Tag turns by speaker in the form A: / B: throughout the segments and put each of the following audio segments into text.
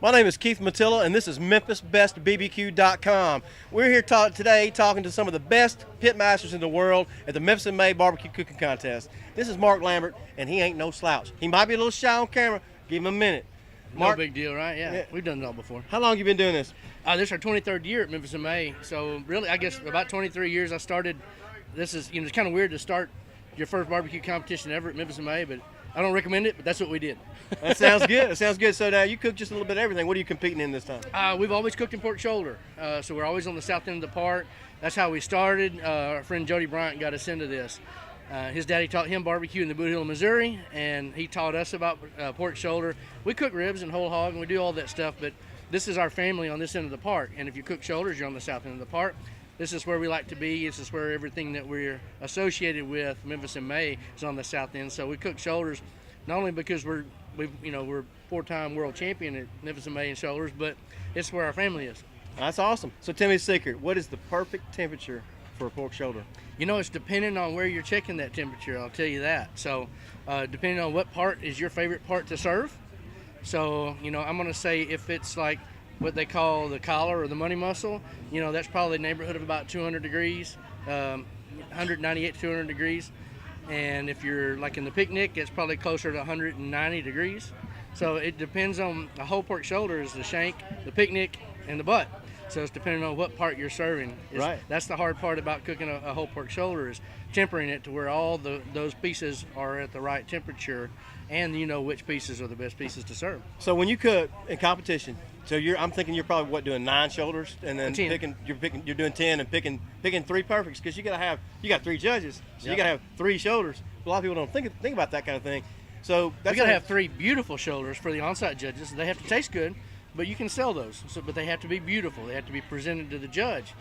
A: My name is Keith Matilla, and this is Memphis Best BBQ.com. We're here today talking to some of the best pit masters in the world at the Memphis May Barbecue Cooking Contest. This is Mark Lambert, and he ain't no slouch. He might be a little shy on camera. Give him a minute.
B: Mark, no big deal, right? Yeah, we've done it all before.
A: How long you been doing this?
B: This is our 23rd year at Memphis May. So really, I guess about 23 years I started. This is, it's kind of weird to start your first barbecue competition ever at Memphis May, but I don't recommend it, but that's what we did.
A: That sounds good. That sounds good. So now you cook just a little bit of everything. What are you competing in this time?
B: We've always cooked in pork shoulder, so we're always on the south end of the park. That's how we started. Our friend Jody Bryant got us into this. His daddy taught him barbecue in the Boot Hill, Missouri, and he taught us about pork shoulder. We cook ribs and whole hog, and we do all that stuff, but this is our family on this end of the park, and if you cook shoulders, you're on the south end of the park. This is where we like to be. This is where everything that we're associated with, Memphis and May, is on the south end. So we cook shoulders, not only because we're four-time world champion at Memphis and May in shoulders, but it's where our family is.
A: That's awesome. So tell me a secret. What is the perfect temperature for a pork shoulder?
B: It's depending on where you're checking that temperature, I'll tell you that. So depending on what part is your favorite part to serve. So, I'm going to say if it's like what they call the collar or the money muscle, that's probably the neighborhood of about 200 degrees, 198 to 200 degrees. And if you're like in the picnic, it's probably closer to 190 degrees. So it depends on the whole pork shoulder is the shank, the picnic, and the butt. So it's depending on what part you're serving.
A: Right.
B: That's the hard part about cooking a whole pork shoulder is tempering it to where all those pieces are at the right temperature, and you know which pieces are the best pieces to serve.
A: So when you cook in competition, I'm thinking you're probably doing 9 shoulders, and then you're doing 10 and picking 3 perfects, because you got 3 judges, so you got to have 3 shoulders. A lot of people don't think about that kind of thing. So
B: we got to have 3 beautiful shoulders for the on-site judges. They have to taste good, but you can sell those. But they have to be beautiful. They have to be presented to the judge.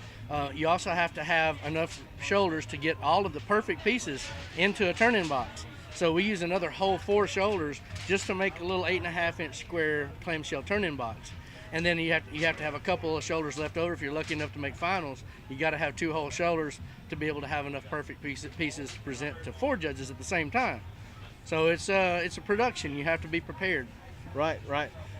B: You also have to have enough shoulders to get all of the perfect pieces into a turn-in box. So we use another whole 4 shoulders just to make a little 8.5-inch square clamshell turn-in box. And then you have to have a couple of shoulders left over. If you're lucky enough to make finals, you got to have 2 whole shoulders to be able to have enough perfect pieces to present to 4 judges at the same time. So it's a production. You have to be prepared.
A: Right.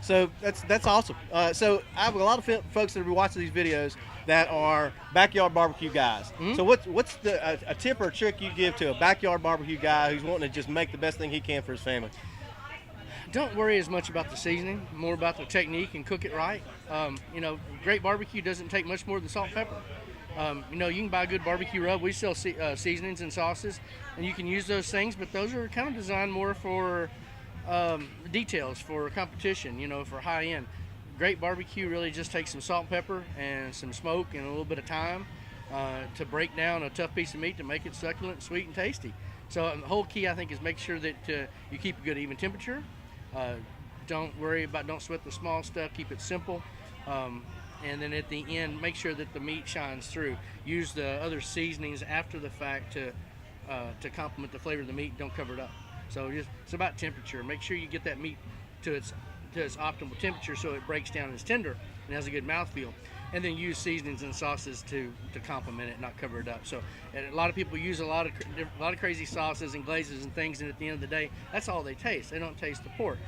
A: So that's awesome. So I have a lot of folks that will be watching these videos that are backyard barbecue guys. Mm-hmm. So what's a tip or a trick you give to a backyard barbecue guy who's wanting to just make the best thing he can for his family?
B: Don't worry as much about the seasoning, more about the technique and cook it right. Great barbecue doesn't take much more than salt and pepper. You can buy a good barbecue rub. We sell seasonings and sauces, and you can use those things, but those are kind of designed more for details, for competition, for high end. Great barbecue really just takes some salt and pepper and some smoke and a little bit of time to break down a tough piece of meat to make it succulent, sweet, and tasty. So the whole key, I think, is make sure that you keep a good even temperature. Don't sweat the small stuff, keep it simple. And then at the end, make sure that the meat shines through. Use the other seasonings after the fact to complement the flavor of the meat. Don't cover it up. So it's about temperature. Make sure you get that meat to its optimal temperature so it breaks down and is tender and has a good mouthfeel. And then use seasonings and sauces to complement it, not cover it up. So a lot of people use a lot of crazy sauces and glazes and things, and at the end of the day, that's all they taste. They don't taste the pork.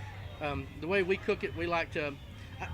B: The way we cook it, we like to.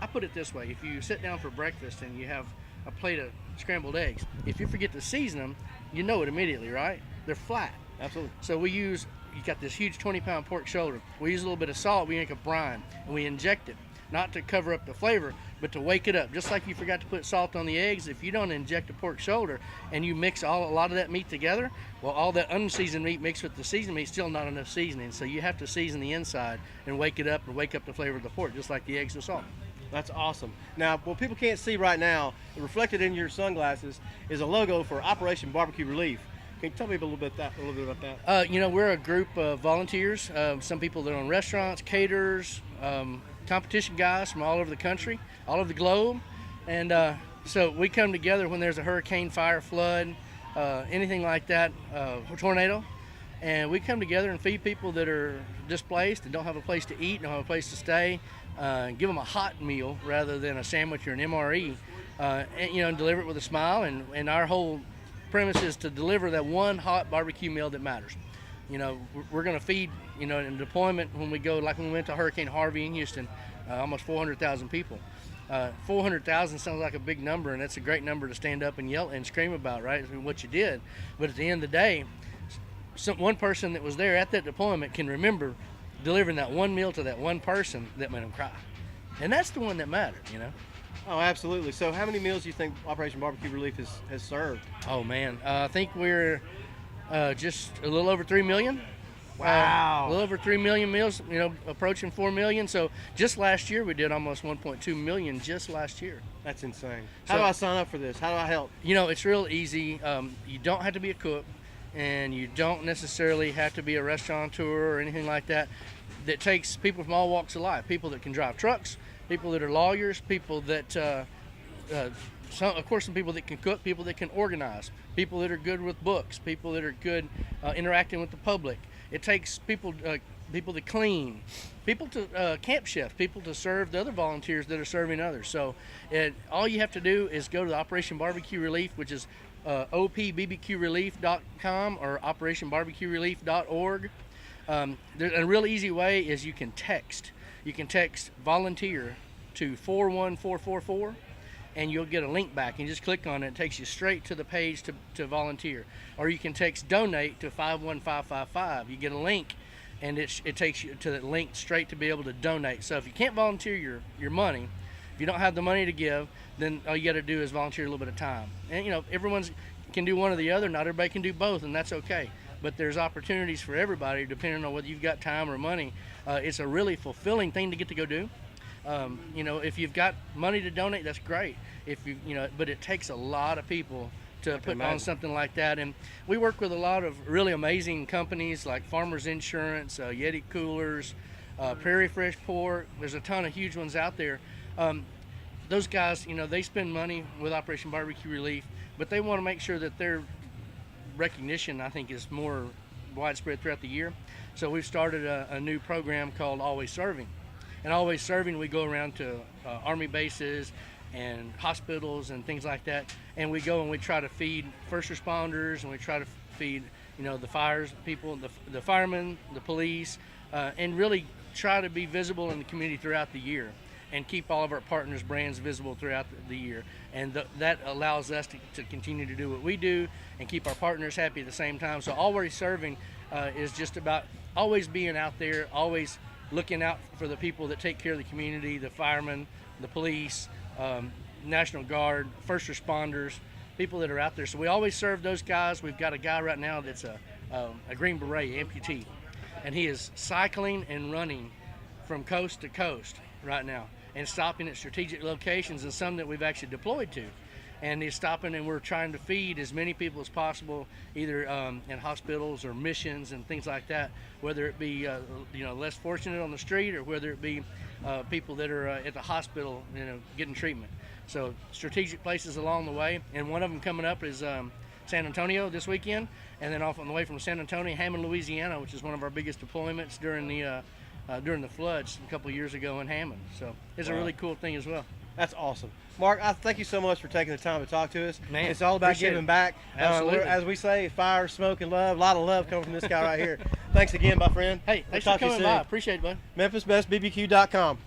B: I put it this way: if you sit down for breakfast and you have a plate of scrambled eggs, if you forget to season them, you know it immediately, right? They're flat.
A: Absolutely.
B: So you got this huge 20-pound pork shoulder. We use a little bit of salt. We make a brine and we inject it, not to cover up the flavor, but to wake it up. Just like you forgot to put salt on the eggs, if you don't inject a pork shoulder and you mix a lot of that meat together, well, all that unseasoned meat mixed with the seasoned meat, still not enough seasoning. So you have to season the inside and wake it up and wake up the flavor of the pork, just like the eggs and salt.
A: That's awesome. Now, what people can't see right now, reflected in your sunglasses, is a logo for Operation BBQ Relief. Can you tell me a little bit about that?
B: We're a group of volunteers. Some people that own restaurants, caterers, competition guys from all over the country, all over the globe. And so we come together when there's a hurricane, fire, flood, anything like that, tornado. And we come together and feed people that are displaced and don't have a place to eat, don't have a place to stay. Give them a hot meal rather than a sandwich or an MRE, and deliver it with a smile. And our whole premise is to deliver that one hot barbecue meal that matters. We're going to feed, in deployment when we go, like when we went to Hurricane Harvey in Houston, almost 400,000 people. 400,000 sounds like a big number, and that's a great number to stand up and yell and scream about, right? What you did. But at the end of the day, one person that was there at that deployment can remember delivering that one meal to that one person that made them cry. And that's the one that mattered, you know?
A: Oh, absolutely. So how many meals do you think Operation BBQ Relief has served?
B: Oh, man. I think we're just a little over 3 million.
A: Wow.
B: A little over 3 million meals, you know, approaching 4 million. So just last year, we did almost 1.2 million just last year.
A: That's insane. How do I sign up for this? How do I help?
B: You know, it's real easy. You don't have to be a cook, and you don't necessarily have to be a restaurateur or anything like that. That takes people from all walks of life, people that can drive trucks, people that are lawyers, people that, of course, some people that can cook, people that can organize, people that are good with books, people that are good interacting with the public. It takes people to clean, people to camp chefs, people to serve the other volunteers that are serving others. So all you have to do is go to the Operation BBQ Relief, which is opbbqrelief.com or operationbbqrelief.org. A real easy way is you can text. You can text volunteer to 41444, and you'll get a link back. You just click on it. It takes you straight to the page to volunteer. Or you can text donate to 51555. You get a link, and it takes you to that link straight to be able to donate. So if you can't volunteer your money, if you don't have the money to give, then all you got to do is volunteer a little bit of time. And you know, everyone's can do one or the other. Not everybody can do both, and that's okay. But there's opportunities for everybody depending on whether you've got time or money. It's a really fulfilling thing to get to go do. You know, if you've got money to donate, that's great. But it takes a lot of people to put on something like that. And we work with a lot of really amazing companies like Farmers Insurance, Yeti Coolers, Prairie Fresh Pork. There's a ton of huge ones out there. Those guys, you know, they spend money with Operation BBQ Relief, but they want to make sure that their recognition, I think, is more widespread throughout the year. So we've started a new program called Always Serving. And Always Serving, we go around to Army bases and hospitals and things like that, and we go and we try to feed first responders, and we try to feed, you know, the fires people, the firemen, the police, and really try to be visible in the community throughout the year and keep all of our partners' brands visible throughout the year. And that allows us to continue to do what we do and keep our partners happy at the same time. So Always Serving is just about always being out there, always looking out for the people that take care of the community, the firemen, the police, National Guard, first responders, people that are out there. So we always serve those guys. We've got a guy right now that's a Green Beret amputee, and he is cycling and running from coast to coast right now and stopping at strategic locations, and some that we've actually deployed to. And he's stopping, and we're trying to feed as many people as possible, either in hospitals or missions and things like that, whether it be less fortunate on the street, or whether it be people that are at the hospital, you know, getting treatment. So strategic places along the way, and one of them coming up is San Antonio this weekend, and then off on the way from San Antonio, Hammond, Louisiana, which is one of our biggest deployments during the floods a couple of years ago in Hammond. So it's a really cool thing as well.
A: That's awesome. Mark, I thank you so much for taking the time to talk to us.
B: Man,
A: it's all about giving back.
B: Absolutely.
A: As we say, fire, smoke, and love. A lot of love coming from this guy right here. Thanks again, my friend.
B: Hey, thanks for coming by. Appreciate it, bud.
A: MemphisBestBBQ.com.